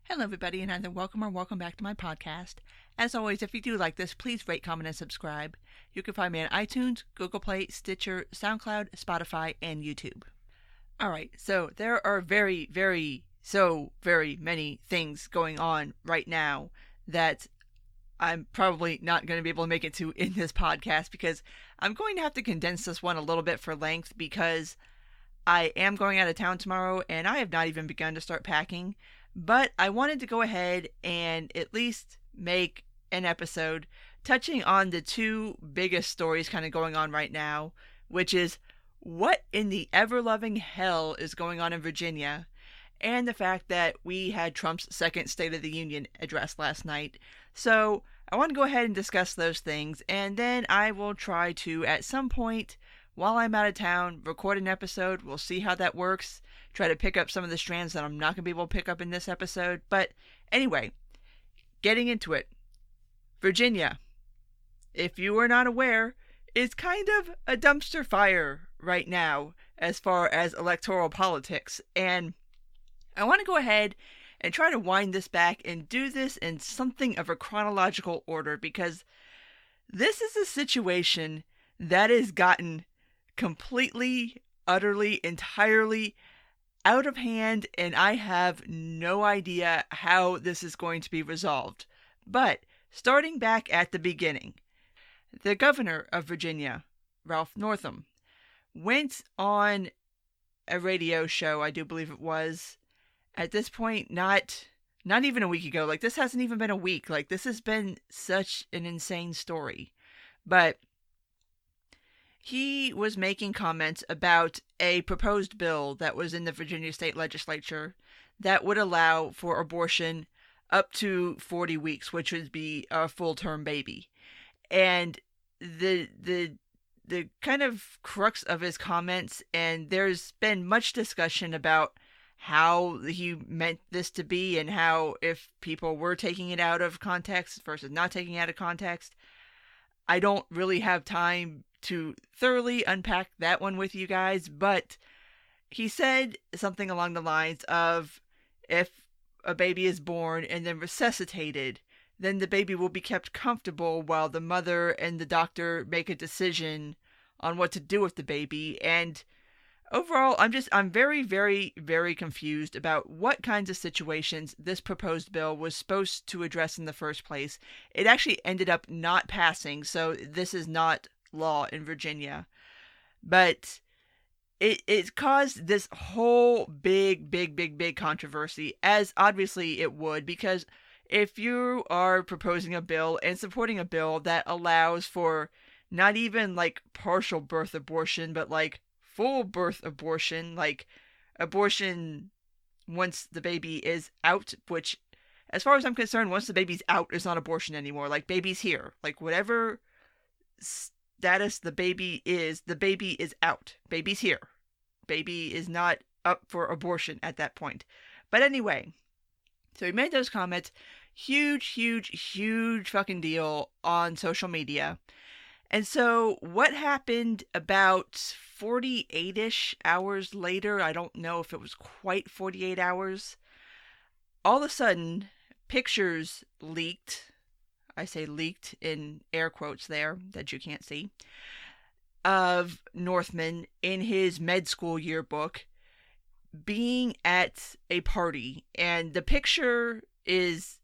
Hello, everybody, and either welcome or welcome back to my podcast. As always, if you do like this, please rate, comment, and subscribe. You can find me on iTunes, Google Play, Stitcher, SoundCloud, Spotify, and YouTube. Alright, so there are very many things going on right now that I'm probably not going to be able to make it to in this podcast because I'm going to have to condense this one a little bit for length because I am going out of town tomorrow and I have not even begun to start packing. But I wanted to go ahead and at least make an episode touching on the two biggest stories kind of going on right now, which is what in the ever-loving hell is going on in Virginia, and the fact that we had Trump's second State of the Union address last night. So I want to go ahead and discuss those things, and then I will try to, at some point, while I'm out of town, record an episode. We'll see how that works. Try to pick up some of the strands that I'm not going to be able to pick up in this episode. But anyway, getting into it. Virginia, if you are not aware, is kind of a dumpster fire right now as far as electoral politics. And I want to go ahead and try to wind this back and do this in something of a chronological order because this is a situation that has gotten completely, utterly, entirely out of hand, and I have no idea how this is going to be resolved. But starting back at the beginning, the governor of Virginia, Ralph Northam, went on a radio show, I do believe it was, at this point, not even a week ago. Like, this hasn't even been a week. Like, this has been such an insane story. But he was making comments about a proposed bill that was in the Virginia State Legislature that would allow for abortion up to 40 weeks, which would be a full-term baby. And the kind of crux of his comments, and there's been much discussion about how he meant this to be and how if people were taking it out of context versus not taking it out of context. I don't really have time to thoroughly unpack that one with you guys, but he said something along the lines of if a baby is born and then resuscitated, then the baby will be kept comfortable while the mother and the doctor make a decision on what to do with the baby. And overall, I'm very confused about what kinds of situations this proposed bill was supposed to address in the first place. It actually ended up not passing, so this is not law in Virginia. But it caused this whole big controversy, as obviously it would, because if you are proposing a bill and supporting a bill that allows for not even like partial birth abortion, but like full birth abortion, like abortion once the baby is out, which as far as I'm concerned, once the baby's out, it's not abortion anymore. Like, baby's here. Like, whatever status the baby is out. Baby's here. Baby is not up for abortion at that point. But anyway, so he made those comments. Huge fucking deal on social media. And so what happened about 48-ish hours later, I don't know if it was quite 48 hours, all of a sudden, pictures leaked, I say leaked in air quotes there that you can't see, of Northman in his med school yearbook being at a party. And the picture is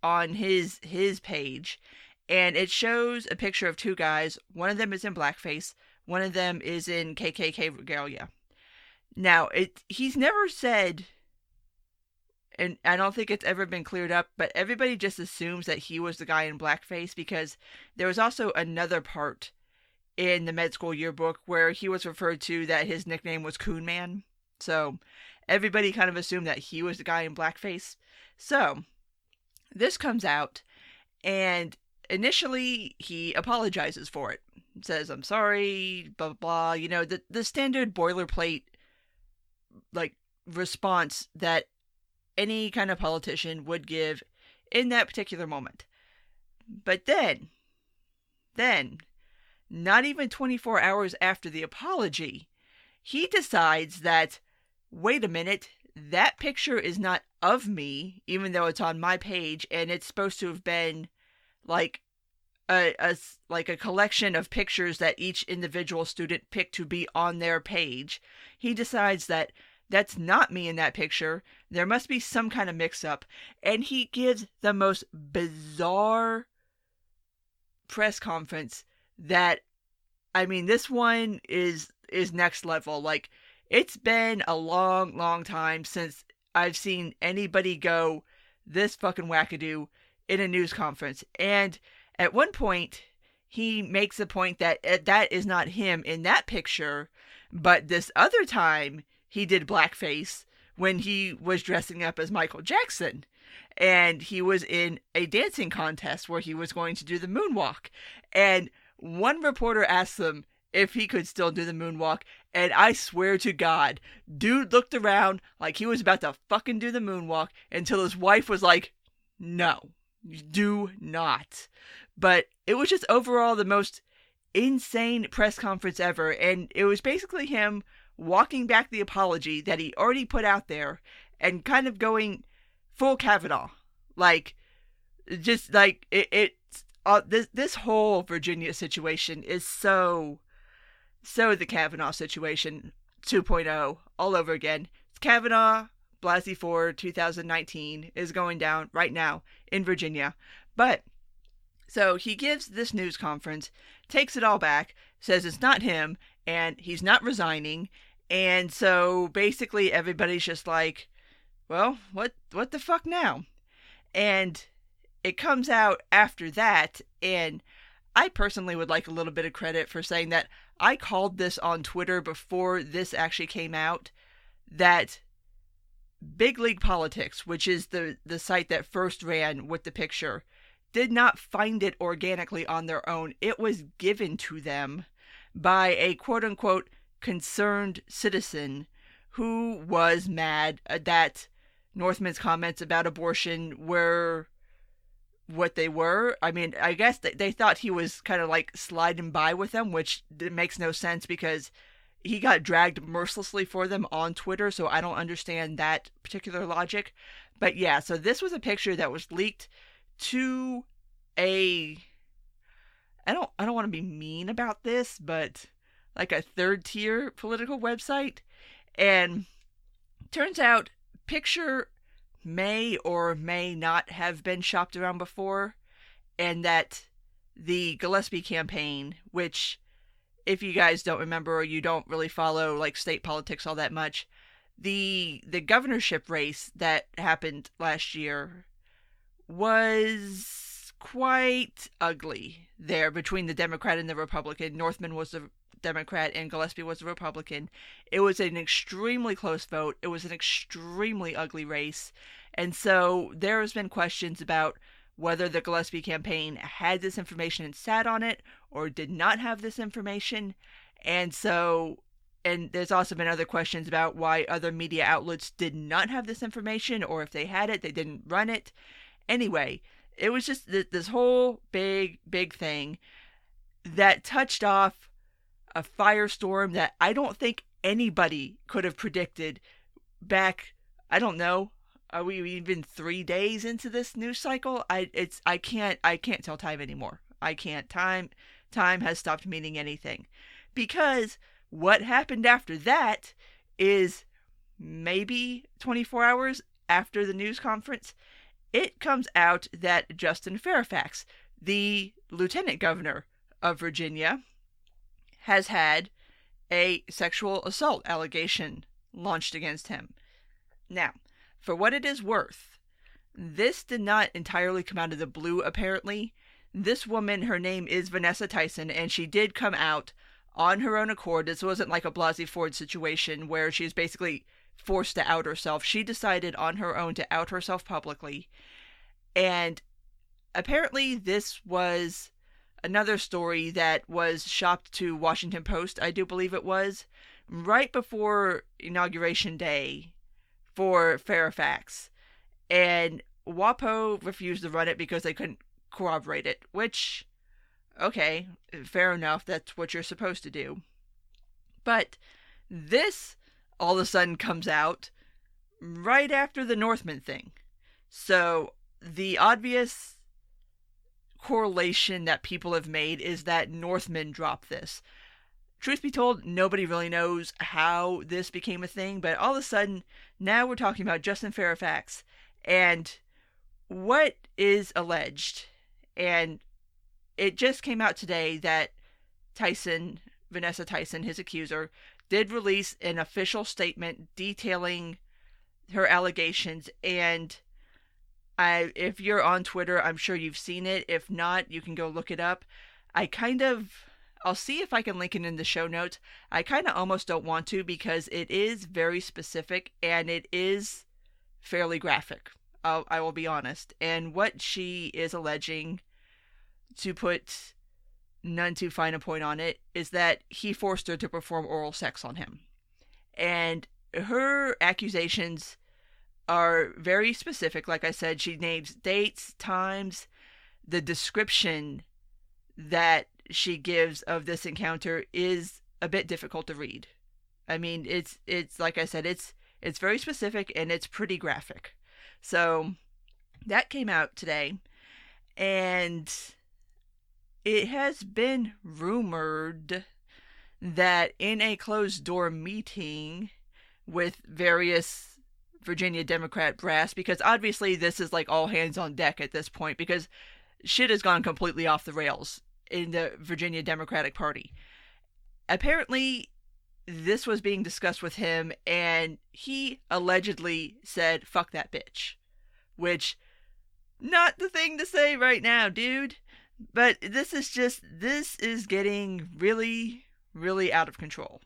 on his page, and it shows a picture of two guys. One of them is in blackface. One of them is in KKK regalia. Now, he's never said, and I don't think it's ever been cleared up, but everybody just assumes that he was the guy in blackface because there was also another part in the med school yearbook where he was referred to that his nickname was Coon Man. So everybody kind of assumed that he was the guy in blackface. So this comes out, and initially he apologizes for it. Says, I'm sorry, blah, blah, blah. You know, the standard boilerplate, like, response that any kind of politician would give in that particular moment. But then, not even 24 hours after the apology, he decides that, wait a minute, that picture is not of me, even though it's on my page, and it's supposed to have been like like a collection of pictures that each individual student picked to be on their page. He decides that that's not me in that picture. There must be some kind of mix-up, and he gives the most bizarre press conference that, I mean, this one is next level. Like, it's been a long time since I've seen anybody go this fucking wackadoo in a news conference. And at one point, he makes the point that that is not him in that picture, but this other time he did blackface when he was dressing up as Michael Jackson. And he was in a dancing contest where he was going to do the moonwalk. And one reporter asked him if he could still do the moonwalk, and I swear to God, dude looked around like he was about to fucking do the moonwalk until his wife was like, no, do not. But it was just overall the most insane press conference ever, and it was basically him walking back the apology that he already put out there and kind of going full Kavanaugh. Like, just like, this whole Virginia situation is so the Kavanaugh situation 2.0 all over again. It's Kavanaugh, Blasey Ford 2019 is going down right now in Virginia. But, so he gives this news conference, takes it all back, says it's not him, and he's not resigning. And so basically everybody's just like, well, what the fuck now? And it comes out after that, and I personally would like a little bit of credit for saying that I called this on Twitter before this actually came out, that Big League Politics, which is the site that first ran with the picture, did not find it organically on their own. It was given to them by a quote-unquote concerned citizen who was mad that Northman's comments about abortion were what they were. I mean, I guess they thought he was kind of like sliding by with them, which makes no sense because he got dragged mercilessly for them on Twitter, so I don't understand that particular logic. But yeah, so this was a picture that was leaked to I don't want to be mean about this, but like a third tier political website. And turns out picture may or may not have been shopped around before, and that the Gillespie campaign, which, if you guys don't remember or you don't really follow like state politics all that much, the governorship race that happened last year was quite ugly there between the Democrat and the Republican. Northman was the Democrat and Gillespie was the Republican. It was an extremely close vote. It was an extremely ugly race. And so there has been questions about whether the Gillespie campaign had this information and sat on it or did not have this information. And so, and there's also been other questions about why other media outlets did not have this information, or if they had it, they didn't run it. Anyway, it was just this whole big thing that touched off a firestorm that I don't think anybody could have predicted back, I don't know, are we even 3 days into this news cycle? I can't tell time anymore. I can't. Time has stopped meaning anything. Because what happened after that is maybe 24 hours after the news conference, it comes out that Justin Fairfax, the lieutenant governor of Virginia, has had a sexual assault allegation launched against him. Now, for what it is worth, this did not entirely come out of the blue, apparently. This woman, her name is Vanessa Tyson, and she did come out on her own accord. This wasn't like a Blasey Ford situation where she's basically forced to out herself. She decided on her own to out herself publicly. And apparently this was another story that was shopped to Washington Post, I do believe it was, right before Inauguration Day for Fairfax. And WAPO refused to run it because they couldn't corroborate it, which, okay, fair enough, that's what you're supposed to do. But this all of a sudden comes out right after the Northman thing. So the obvious correlation that people have made is that Northman dropped this. Truth be told, nobody really knows how this became a thing, but all of a sudden, now we're talking about Justin Fairfax and what is alleged. And it just came out today that Vanessa Tyson, his accuser, did release an official statement detailing her allegations. And if you're on Twitter, I'm sure you've seen it. If not, you can go look it up. I'll see if I can link it in the show notes. I kind of almost don't want to because it is very specific and it is fairly graphic. I will be honest. And what she is alleging, to put none too fine a point on it, is that he forced her to perform oral sex on him. And her accusations are very specific. Like I said, she names dates, times, the description that she gives of this encounter is a bit difficult to read. I mean, it's like I said, it's very specific and it's pretty graphic. So that came out today, and it has been rumored that in a closed door meeting with various Virginia Democrat brass, because obviously this is like all hands on deck at this point because shit has gone completely off the rails in the Virginia Democratic Party. Apparently, this was being discussed with him, and he allegedly said, "Fuck that bitch." Which, not the thing to say right now, dude. But this is getting really, really out of control.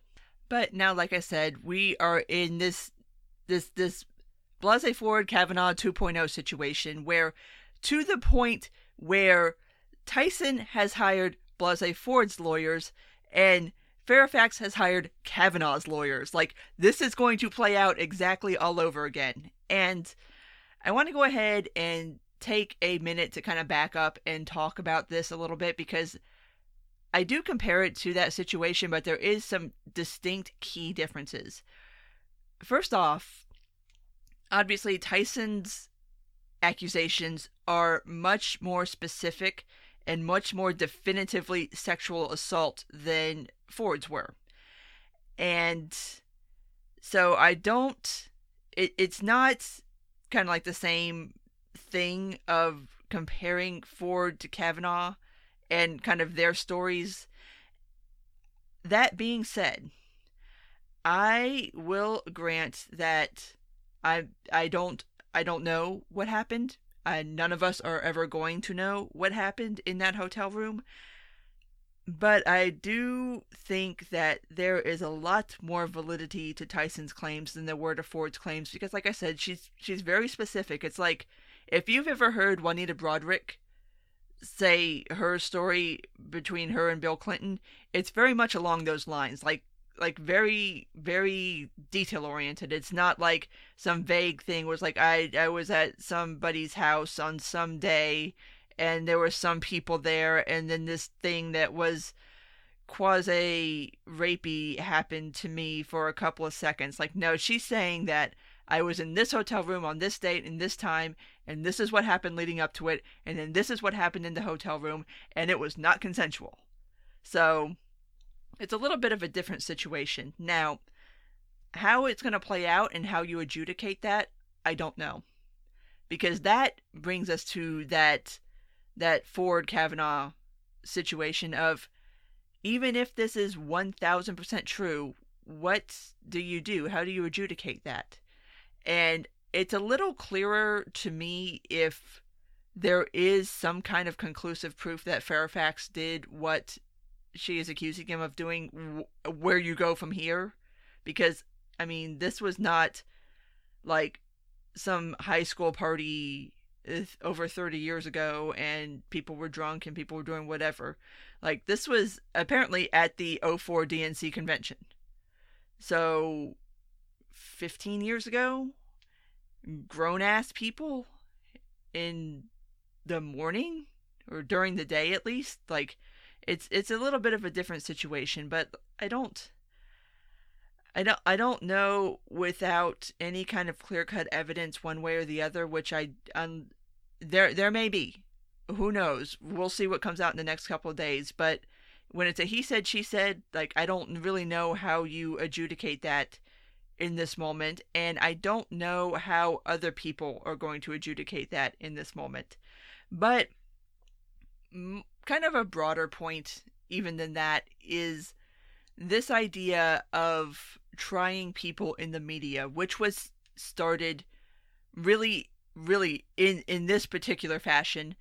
But now, like I said, we are in this Blasey Ford Kavanaugh 2.0 situation where, to the point where Tyson has hired Blasey Ford's lawyers and Fairfax has hired Kavanaugh's lawyers. Like, this is going to play out exactly all over again. And I want to go ahead and take a minute to kind of back up and talk about this a little bit because I do compare it to that situation, but there is some distinct key differences. First off, obviously Tyson's accusations are much more specific and much more definitively sexual assault than Ford's were. And so it's not kind of like the same thing of comparing Ford to Kavanaugh and kind of their stories. That being said, I will grant that I don't know what happened. None of us are ever going to know what happened in that hotel room. But I do think that there is a lot more validity to Tyson's claims than there were to Ford's claims because, like I said, she's very specific. It's like, if you've ever heard Juanita Broaddrick say her story between her and Bill Clinton, it's very much along those lines. Like very, very detail oriented. It's not like some vague thing where it's like I was at somebody's house on some day and there were some people there and then this thing that was quasi rapey happened to me for a couple of seconds. Like, no, she's saying that I was in this hotel room on this date and this time, and this is what happened leading up to it, and then this is what happened in the hotel room, and it was not consensual. So it's a little bit of a different situation. Now, how it's going to play out and how you adjudicate that, I don't know. Because that brings us to that Ford Kavanaugh situation of, even if this is 1000% true, what do you do? How do you adjudicate that? And it's a little clearer to me if there is some kind of conclusive proof that Fairfax did what she is accusing him of doing, where you go from here. Because, I mean, this was not like some high school party over 30 years ago and people were drunk and people were doing whatever. Like, this was apparently at the 04 DNC convention. So, 15 years ago, grown-ass people in the morning, or during the day at least, like, it's a little bit of a different situation, but I don't know without any kind of clear-cut evidence one way or the other, which there may be. Who knows? We'll see what comes out in the next couple of days, but when it's a he said she said, like, I don't really know how you adjudicate that in this moment, and I don't know how other people are going to adjudicate that in this moment. But kind of a broader point even than that is this idea of trying people in the media, which was started really, really in this particular fashion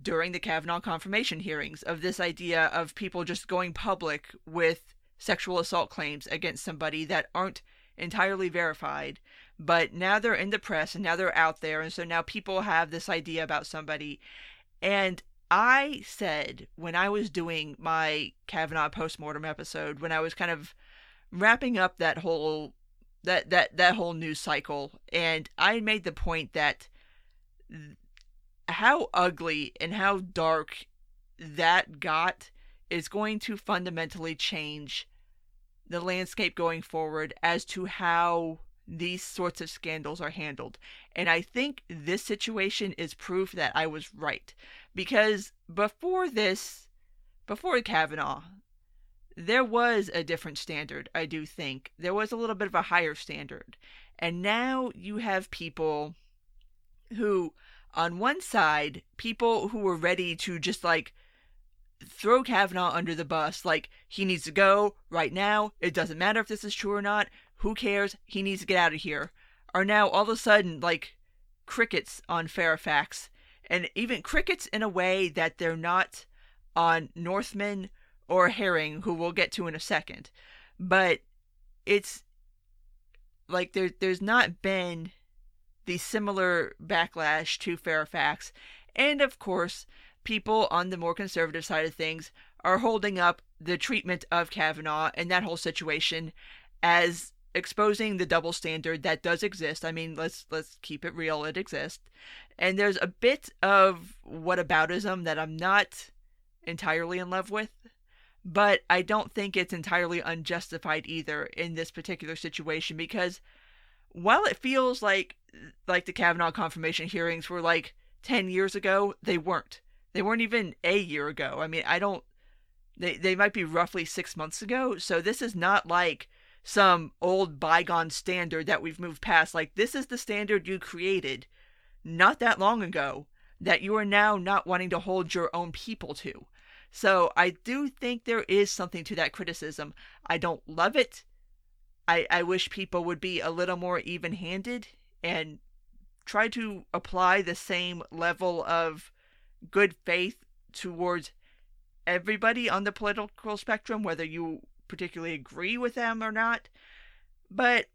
during the Kavanaugh confirmation hearings, of this idea of people just going public with sexual assault claims against somebody that aren't entirely verified, but now they're in the press and now they're out there, and so now people have this idea about somebody. And I said, when I was doing my Kavanaugh postmortem episode, when I was kind of wrapping up that whole whole news cycle, and I made the point that how ugly and how dark that got is going to fundamentally change the landscape going forward as to how these sorts of scandals are handled. And I think this situation is proof that I was right. Because before Kavanaugh, there was a different standard, I do think. There was a little bit of a higher standard. And now you have people who, on one side, people who were ready to just, like, throw Kavanaugh under the bus, like, he needs to go right now, it doesn't matter if this is true or not, who cares, he needs to get out of here, are now all of a sudden, like, crickets on Fairfax, and even crickets in a way that they're not on Northman or Herring, who we'll get to in a second. But it's like there's not been the similar backlash to Fairfax. And of course, people on the more conservative side of things are holding up the treatment of Kavanaugh and that whole situation as exposing the double standard that does exist. I mean, let's keep it real, it exists. And there's a bit of whataboutism that I'm not entirely in love with, but I don't think it's entirely unjustified either in this particular situation, because while it feels like the Kavanaugh confirmation hearings were like 10 years ago, they weren't. They weren't even a year ago. I mean, they might be roughly 6 months ago. So this is not like some old bygone standard that we've moved past. Like, this is the standard you created not that long ago that you are now not wanting to hold your own people to. So I do think there is something to that criticism. I don't love it. I wish people would be a little more even-handed and try to apply the same level of good faith towards everybody on the political spectrum, whether you particularly agree with them or not. But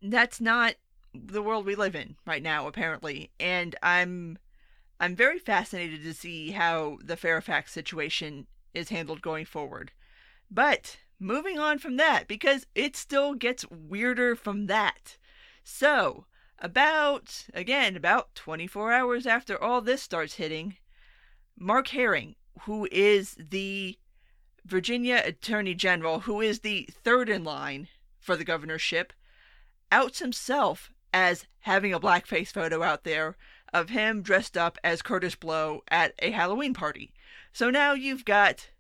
that's not the world we live in right now, apparently. And I'm very fascinated to see how the Fairfax situation is handled going forward. But moving on from that, because it still gets weirder from that. So, about 24 hours after all this starts hitting, Mark Herring, who is the Virginia Attorney General, who is the third in line for the governorship, outs himself as having a blackface photo out there of him dressed up as Curtis Blow at a Halloween party. So now you've got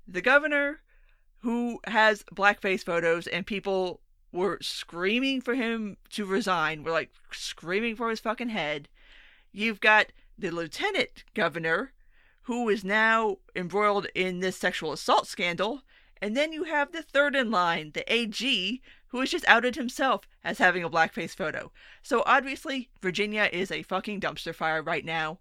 the governor who has blackface photos, and people were screaming for him to resign. We're like screaming for his fucking head. You've got the lieutenant governor, who is now embroiled in this sexual assault scandal. And then you have the third in line, the AG, who has just outed himself as having a blackface photo. So obviously, Virginia is a fucking dumpster fire right now.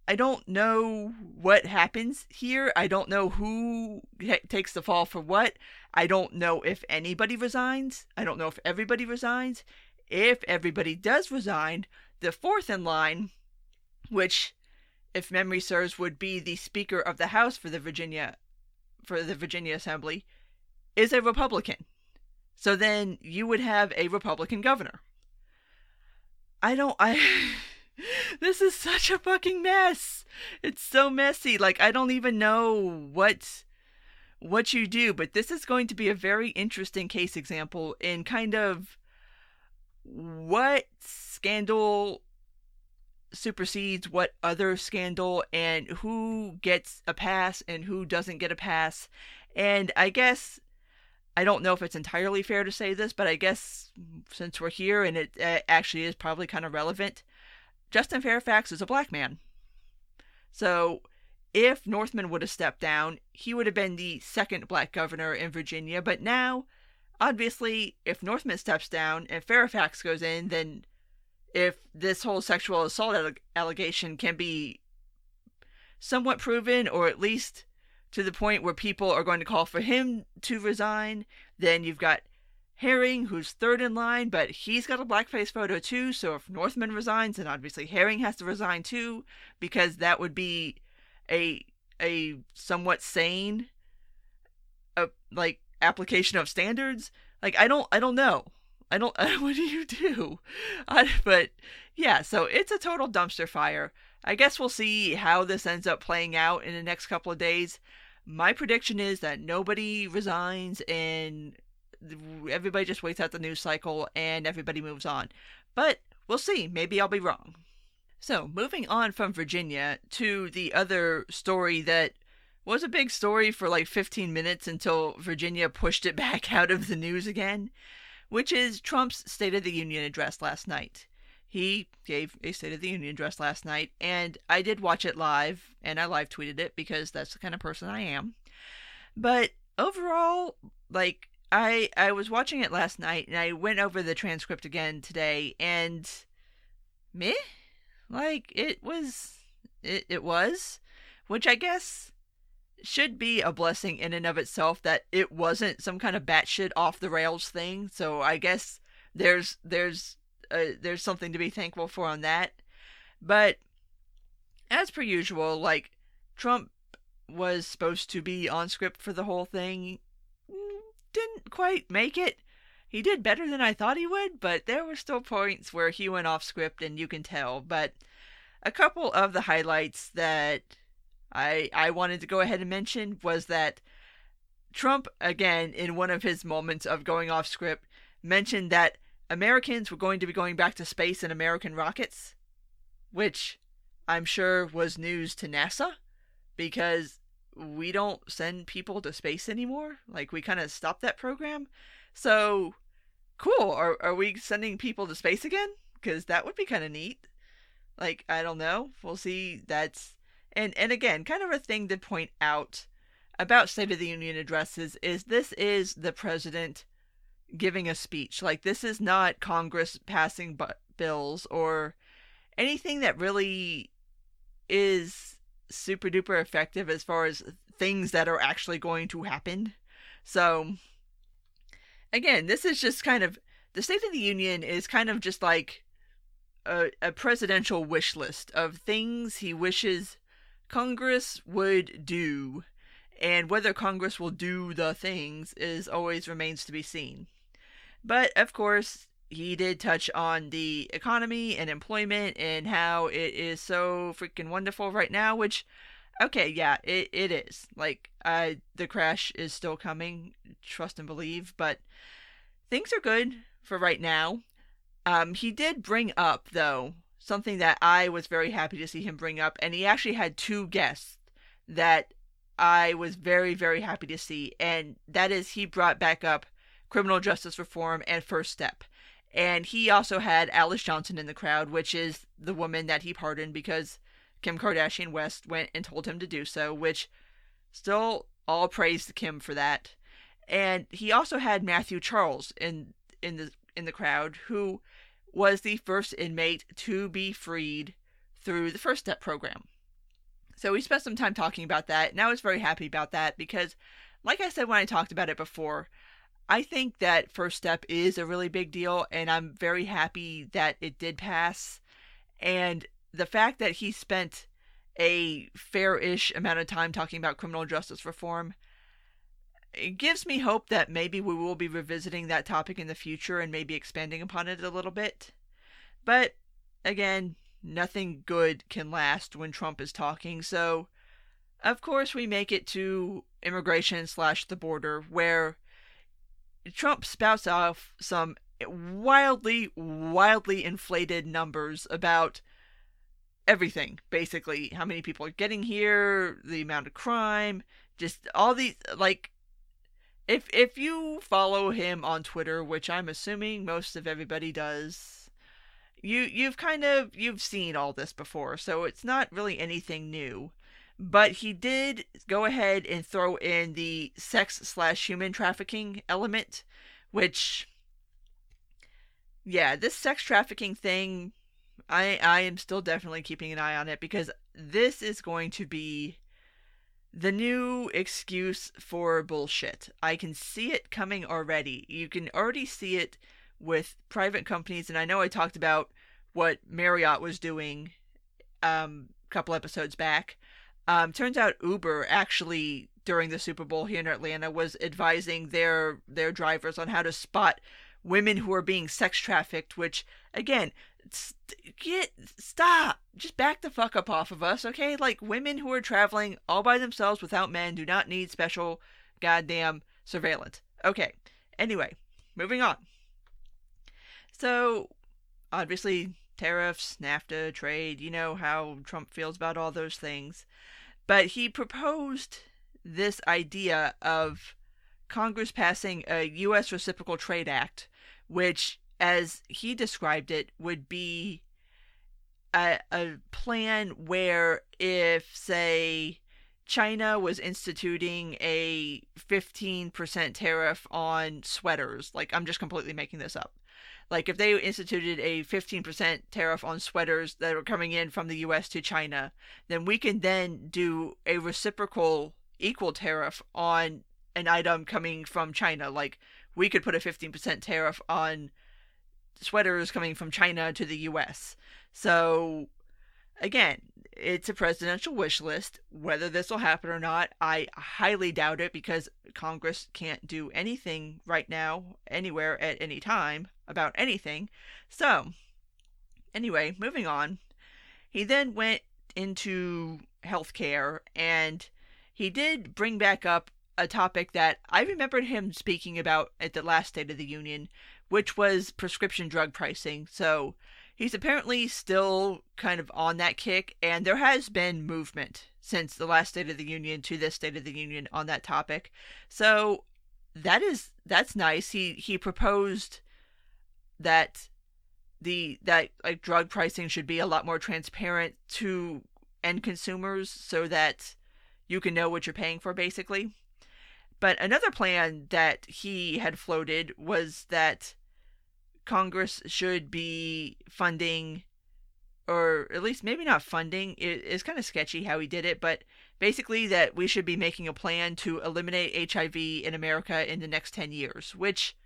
I don't know what happens here. I don't know who takes the fall for what. I don't know if anybody resigns. I don't know if everybody resigns. If everybody does resign, the fourth in line, which, if memory serves, would be the Speaker of the House for the Virginia Assembly, is a Republican. So then you would have a Republican governor. This is such a fucking mess. It's so messy. Like, I don't even know what what you do, but this is going to be a very interesting case example in kind of what scandal supersedes what other scandal and who gets a pass and who doesn't get a pass. And I guess I don't know if it's entirely fair to say this, but I guess since we're here and it actually is probably kind of relevant, Justin Fairfax is a black man. So if Northman would have stepped down, he would have been the second black governor in Virginia. But now, obviously, if Northman steps down and Fairfax goes in, then if this whole sexual assault allegation can be somewhat proven, or at least to the point where people are going to call for him to resign, then you've got Herring, who's third in line, but he's got a blackface photo too, so if Northman resigns, then obviously Herring has to resign too, because that would be a somewhat sane like application of standards. Like I don't know. What do you do? But yeah, so it's a total dumpster fire. I guess we'll see how this ends up playing out in the next couple of days. My prediction is that nobody resigns and everybody just waits out the news cycle and everybody moves on. But we'll see. Maybe I'll be wrong. So, moving on from Virginia to the other story that was a big story for like 15 minutes until Virginia pushed it back out of the news again, which is Trump's State of the Union address last night. He gave a State of the Union address last night, and I did watch it live, and I live tweeted it because that's the kind of person I am. But overall, like, I was watching it last night, and I went over the transcript again today, and meh? Like, it was, which I guess should be a blessing in and of itself that it wasn't some kind of batshit off the rails thing. So I guess there's something to be thankful for on that. But as per usual, like, Trump was supposed to be on script for the whole thing. Didn't quite make it. He did better than I thought he would, but there were still points where he went off script, and you can tell. But a couple of the highlights that I wanted to go ahead and mention was that Trump, again, in one of his moments of going off script, mentioned that Americans were going to be going back to space in American rockets, which I'm sure was news to NASA, because we don't send people to space anymore. Like, we kind of stopped that program. So, cool. Are we sending people to space again? Because that would be kind of neat. Like, I don't know. We'll see. That's... And again, kind of a thing to point out about State of the Union addresses is this is the president giving a speech. Like, this is not Congress passing bills or anything that really is super duper effective as far as things that are actually going to happen. So, again, this is just kind of, the State of the Union is kind of just like a presidential wish list of things he wishes Congress would do, and whether Congress will do the things is always remains to be seen. But, of course, he did touch on the economy and employment and how it is so freaking wonderful right now, which, okay, yeah, it is. Like, the crash is still coming, trust and believe, but things are good for right now. He did bring up, though, something that I was very happy to see him bring up, and he actually had two guests that I was very, very happy to see, and that is he brought back up criminal justice reform and First Step. And he also had Alice Johnson in the crowd, which is the woman that he pardoned because Kim Kardashian West went and told him to do so, which still all praise to Kim for that. And he also had Matthew Charles in the crowd, who was the first inmate to be freed through the First Step program. So we spent some time talking about that, and I was very happy about that because, like I said when I talked about it before, I think that First Step is a really big deal, and I'm very happy that it did pass. And the fact that he spent a fair-ish amount of time talking about criminal justice reform, it gives me hope that maybe we will be revisiting that topic in the future and maybe expanding upon it a little bit. But, again, nothing good can last when Trump is talking, so Of course, we make it to immigration slash the border, where Trump spouts off some wildly inflated numbers about everything, basically. How many people are getting here, the amount of crime, just all these, like, if you follow him on Twitter, which I'm assuming most of everybody does, you've seen all this before, so it's not really anything new. But he did go ahead and throw in the sex slash human trafficking element, which, yeah, this sex trafficking thing, I am still definitely keeping an eye on it, because this is going to be the new excuse for bullshit. I can see it coming already. You can already see it with private companies, and I know I talked about what Marriott was doing a couple episodes back. Turns out Uber actually, during the Super Bowl here in Atlanta, was advising their drivers on how to spot women who are being sex trafficked, which, again, stop, just back the fuck up off of us, okay? Like, women who are traveling all by themselves without men do not need special goddamn surveillance. Okay, anyway, moving on. So, obviously, tariffs, NAFTA, trade, you know how Trump feels about all those things. But he proposed this idea of Congress passing a U.S. Reciprocal Trade Act, which, as he described it, would be a plan where if, say, China was instituting a 15% tariff on sweaters, like, I'm just completely making this up. Like, if they instituted a 15% tariff on sweaters that are coming in from the US to China, then we can then do a reciprocal equal tariff on an item coming from China. Like, we could put a 15% tariff on sweaters coming from China to the US. So, again, it's a presidential wish list. Whether this will happen or not, I highly doubt it, because Congress can't do anything right now, anywhere, at any time, about anything. So, anyway, moving on. He then went into healthcare, and he did bring back up a topic that I remembered him speaking about at the last State of the Union, which was prescription drug pricing. So, he's apparently still kind of on that kick, and there has been movement since the last State of the Union to this State of the Union on that topic. So that's nice. He proposed that like drug pricing should be a lot more transparent to end consumers, so that you can know what you're paying for, basically. But another plan that he had floated was that Congress should be funding, or at least maybe not funding, it's kind of sketchy how he did it, but basically that we should be making a plan to eliminate HIV in America in the next 10 years, which,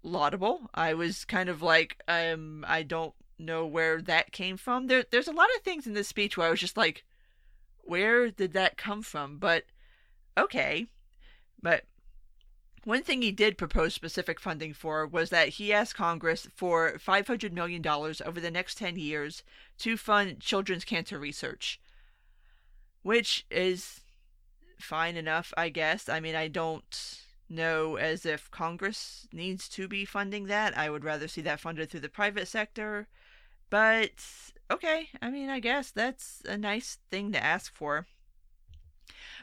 laudable. I was kind of like, I don't know where that came from. There's a lot of things in this speech where I was just like, where did that come from? But, okay. But one thing he did propose specific funding for was that he asked Congress for $500 million over the next 10 years to fund children's cancer research, which is fine enough, I guess. I mean, I don't know as if Congress needs to be funding that. I would rather see that funded through the private sector. But, okay, I mean, I guess that's a nice thing to ask for.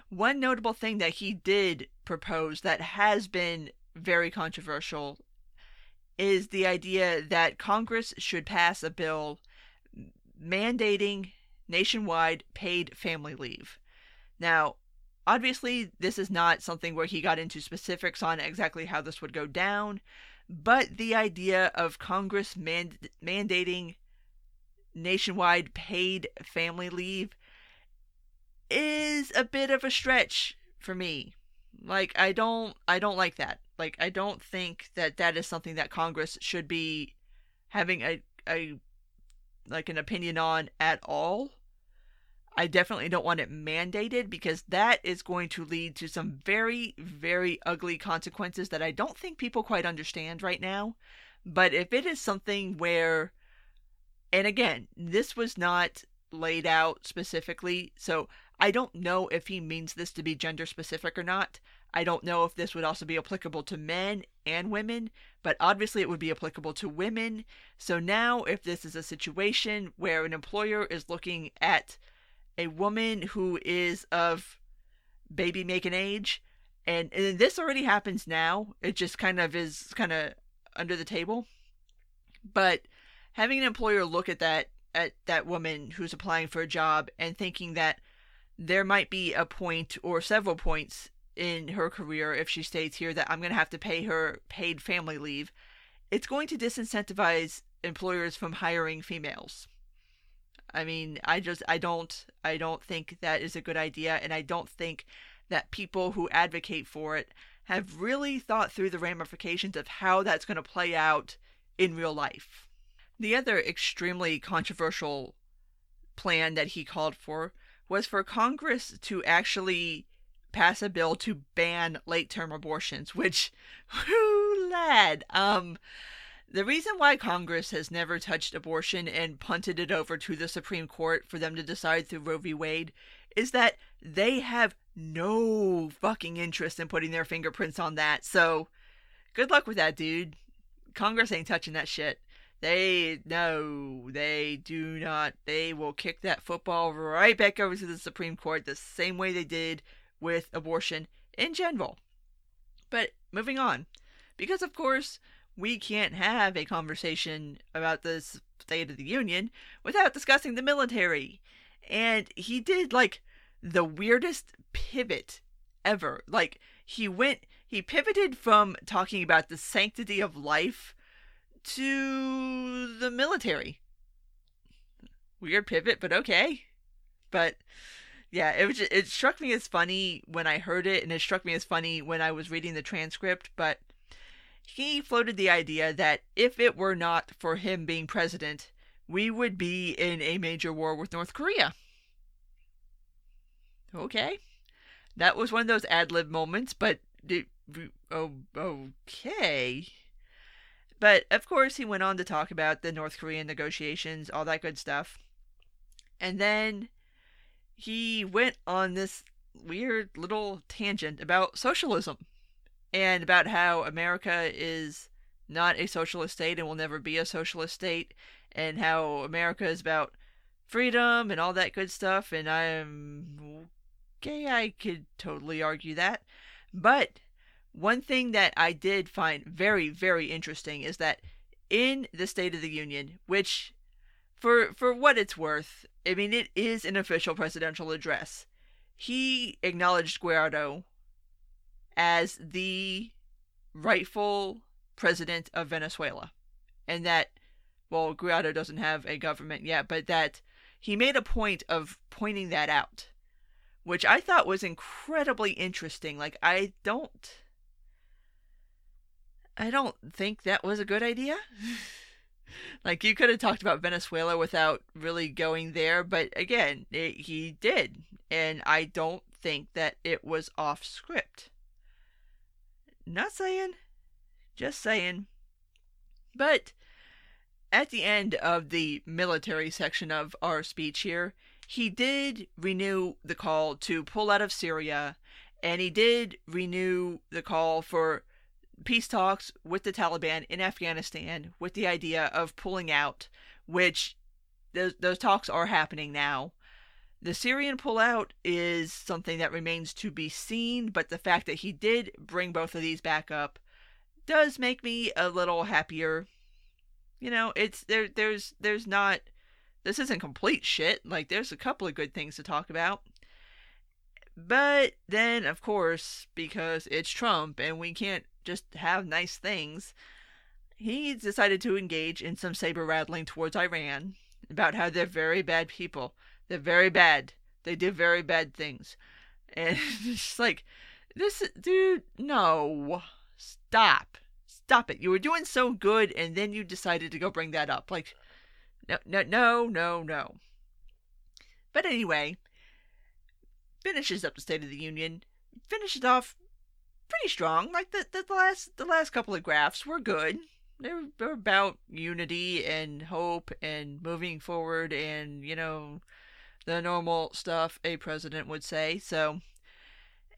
One notable thing that he did propose that has been very controversial is the idea that Congress should pass a bill mandating nationwide paid family leave. Now, obviously, this is not something where he got into specifics on exactly how this would go down, but the idea of Congress mandating nationwide paid family leave is a bit of a stretch for me. Like, I don't like that. Like, I don't think that that is something that Congress should be having a like an opinion on at all. I definitely don't want it mandated, because that is going to lead to some very, very ugly consequences that I don't think people quite understand right now. But if it is something where, and again, this was not laid out specifically, so I don't know if he means this to be gender specific or not. I don't know if this would also be applicable to men and women, but obviously it would be applicable to women. So now, if this is a situation where an employer is looking at a woman who is of baby making age, and this already happens now, it just kind of is kind of under the table. But having an employer look at that woman who's applying for a job and thinking that there might be a point or several points in her career if she stays here that I'm going to have to pay her paid family leave, it's going to disincentivize employers from hiring females. I mean, I don't think that is a good idea, and I don't think that people who advocate for it have really thought through the ramifications of how that's going to play out in real life. The other extremely controversial plan that he called for was for Congress to actually pass a bill to ban late-term abortions, which, whoo, lad, the reason why Congress has never touched abortion and punted it over to the Supreme Court for them to decide through Roe v. Wade is that they have no fucking interest in putting their fingerprints on that. So, good luck with that, dude. Congress ain't touching that shit. They do not. They will kick that football right back over to the Supreme Court the same way they did with abortion in general. But moving on, because of course we can't have a conversation about the State of the Union without discussing the military. And he did like the weirdest pivot ever. Like he pivoted from talking about the sanctity of life to the military. Weird pivot, but okay. But yeah, it struck me as funny when I heard it, and it struck me as funny when I was reading the transcript. But he floated the idea that if it were not for him being president, we would be in a major war with North Korea. Okay, that was one of those ad-lib moments, but okay. But of course, he went on to talk about the North Korean negotiations, all that good stuff. And then he went on this weird little tangent about socialism and about how America is not a socialist state and will never be a socialist state, and how America is about freedom and all that good stuff. And I'm okay, I could totally argue that. But one thing that I did find very, very interesting is that in the State of the Union, which for what it's worth, I mean, it is an official presidential address, he acknowledged Guaido as the rightful president of Venezuela. And that, well, Guaido doesn't have a government yet, but that he made a point of pointing that out, which I thought was incredibly interesting. Like, I don't think that was a good idea. Like, you could have talked about Venezuela without really going there, but again, he did, and I don't think that it was off script. Not saying, just saying. But at the end of the military section of our speech here, he did renew the call to pull out of Syria, and he did renew the call for peace talks with the Taliban in Afghanistan, with the idea of pulling out, which those talks are happening now. The Syrian pullout is something that remains to be seen, but the fact that he did bring both of these back up does make me a little happier. You know, there's not, this isn't complete shit. Like, there's a couple of good things to talk about. But then, of course, because it's Trump and we can't just have nice things, he decided to engage in some saber rattling towards Iran about how they're very bad people. They're very bad. They did very bad things. And it's just like, this, dude, no. Stop. Stop it. You were doing so good, and then you decided to go bring that up. Like, no. But anyway, finishes up the State of the Union. Finishes off pretty strong. Like, the last couple of graphs were good. They're about unity and hope and moving forward and, you know, the normal stuff a president would say. So,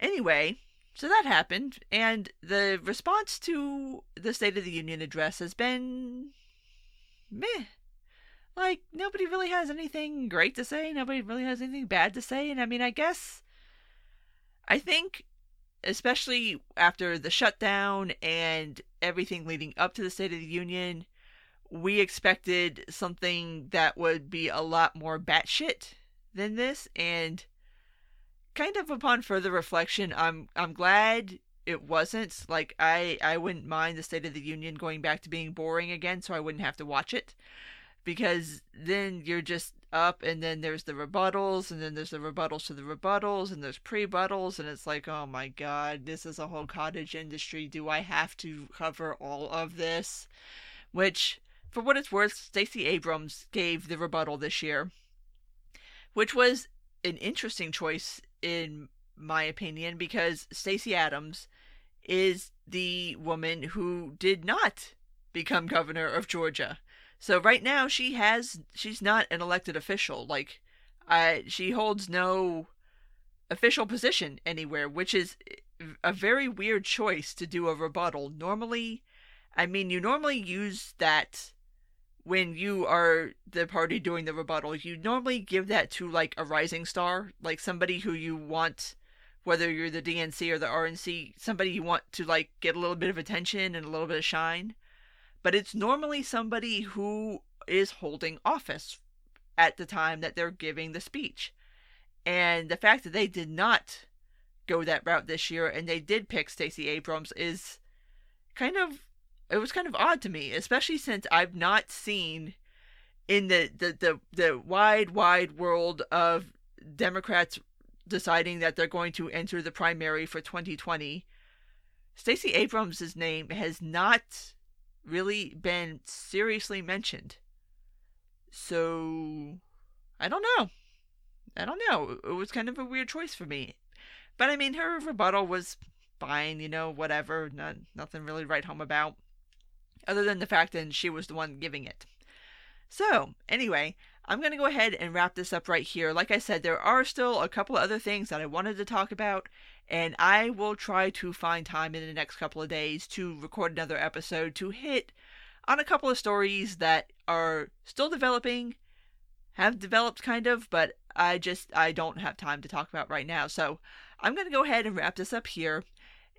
anyway, so that happened, and the response to the State of the Union address has been meh. Like, nobody really has anything great to say, nobody really has anything bad to say, and I mean, I think, especially after the shutdown and everything leading up to the State of the Union, we expected something that would be a lot more batshit than this, and kind of upon further reflection, I'm glad it wasn't. Like, I wouldn't mind the State of the Union going back to being boring again, so I wouldn't have to watch it, because then you're just up, and then there's the rebuttals, and then there's the rebuttals to the rebuttals, and there's pre-buttals, and it's like, oh my god, this is a whole cottage industry. Do I have to cover all of this? Which, for what it's worth, Stacey Abrams gave the rebuttal this year, which was an interesting choice in my opinion, because Stacey Abrams is the woman who did not become governor of Georgia. So right now she's not an elected official. Like, she holds no official position anywhere, which is a very weird choice to do a rebuttal. Normally, I mean, you normally use that when you are the party doing the rebuttal. You normally give that to, like, a rising star, like somebody who you want, whether you're the DNC or the RNC, somebody you want to, like, get a little bit of attention and a little bit of shine. But it's normally somebody who is holding office at the time that they're giving the speech. And the fact that they did not go that route this year, and they did pick Stacey Abrams, is it was kind of odd to me, especially since I've not seen in the wide world of Democrats deciding that they're going to enter the primary for 2020, Stacey Abrams' name has not really been seriously mentioned. So, I don't know. It was kind of a weird choice for me. But I mean, her rebuttal was fine, whatever. Nothing really to write home about, other than the fact that she was the one giving it. So, anyway, I'm going to go ahead and wrap this up right here. Like I said, there are still a couple of other things that I wanted to talk about, and I will try to find time in the next couple of days to record another episode to hit on a couple of stories that are still developing, have developed kind of, but I don't have time to talk about right now. So I'm going to go ahead and wrap this up here.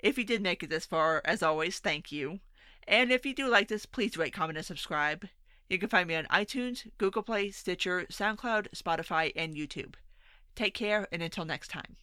If you did make it this far, as always, thank you. And if you do like this, please rate, comment, and subscribe. You can find me on iTunes, Google Play, Stitcher, SoundCloud, Spotify, and YouTube. Take care, and until next time.